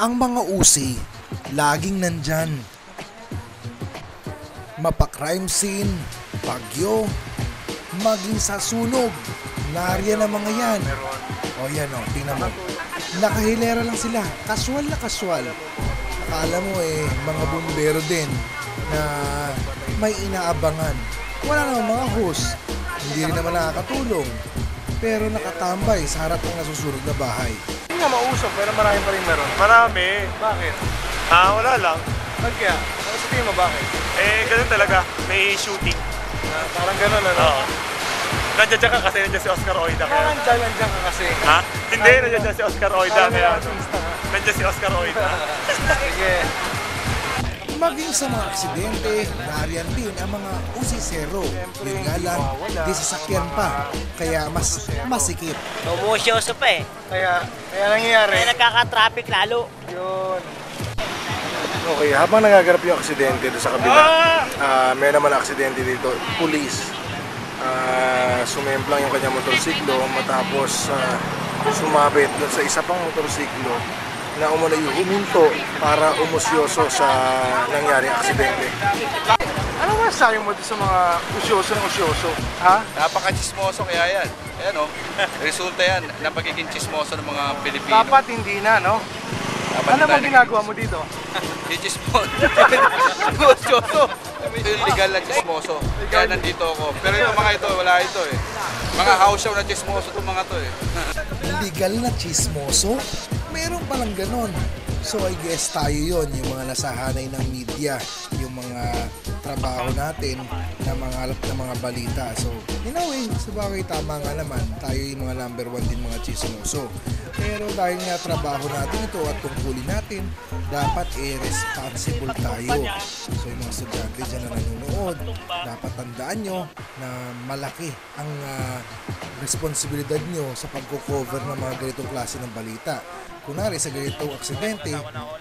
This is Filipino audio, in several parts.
Ang mga usi, laging nandyan. Mapa-crime scene, bagyo, maging sa sunog. Nariyan ang mga yan. O yan o, tingnan mo. Nakahilera lang sila, casual na casual. Akala mo mga bumbero din na may inaabangan. Wala naman mga host, hindi rin naman nakakatulong. Pero nakatambay sa harap ng nasusunog na bahay. Hindi nga mausok, pero marami pa rin meron. Marami? Bakit? Wala lang. Ba't kaya? Ano sa tingin mo bakit? Ganun talaga. May shooting. Parang ganun, ano? Oo. Nandiyan ka kasi, nandiyan si Oscar Oida. Parang nandiyan ka kasi. Ha? Hindi, nandiyan si Oscar Oida. Nandiyan si Oscar Oida. Sige. Maging sa mga aksidente, nariyan din ang mga usisero. Yun nga lang, di sasakyan pa, kaya mas masikip. Umusyoso pa eh. Kaya nangyayari. Kaya nagkaka-traffic lalo. Yun. Okay, habang nagaganap yung aksidente doon sa kabila, may naman aksidente dito, pulis. Sumemplang yung kanyang motorsiklo matapos sumabit doon sa isa pang motorsiklo na umano'y huminto para umusyoso sa nangyaring aksidente. Ano masasabi mo doon sa mga usyoso? Ha? Napaka-chismoso kaya yan. Ayan o, resulta yan ng pagiging chismoso ng mga Pilipino. Dapat hindi na, no? Ano bang ginagawa mo dito? Chismoso. Usyoso. Illegal na chismoso. Kaya nandito ako. Pero yung mga ito, wala ito eh. Mga house show na chismoso itong mga to eh. Legal na chismoso? Meron palang ganon. So I guess tayo yon, yung mga nasahanay ng media, yung mga trabaho natin na mga balita. So in a way, sabagay tama nga naman, tayo yung mga number 1 din mga chismoso. Pero dahil nga trabaho natin ito at tungkulin natin, dapat responsible tayo. So yung mga estudyante dyan na nanonood, dapat tandaan nyo na malaki ang responsibilidad nyo sa pagko-cover ng mga ganitong klase ng balita. Kunwari sa ganitong aksidente,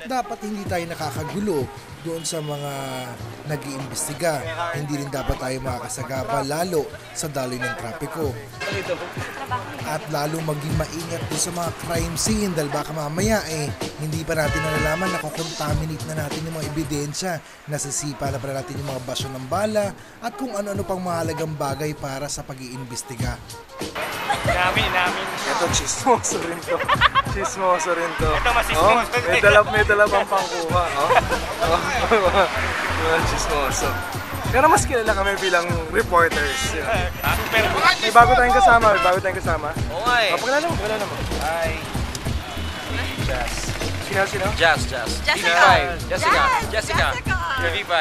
dapat hindi tayo nakakagulo doon sa mga nag-iimbestiga. Hindi rin dapat tayo makakasagapa lalo sa daloy ng trapiko. At lalo maging maingat doon sa mga crime scene dahil baka mamaya hindi pa natin nalalaman na kukontaminate na natin yung mga ebidensya, nasisipa na pala natin yung mga basyo ng bala at kung ano-ano pang mahalagang bagay para sa pag-iimbestiga. Namin. Ito, chismoso rin to. Chismoso rin to. Ito masismoso. May dala pang pangkuha. Chismoso. Pero mas kilala kami bilang reporters. Super. May bago tayong kasama. Oo nga eh. Pakilala mo. Hi. Jazz. Sino? Jazz. Jessica. V5.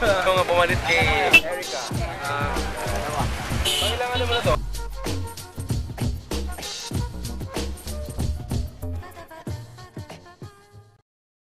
Ito nga pumalit kay Erica. Pakilangan mo na to.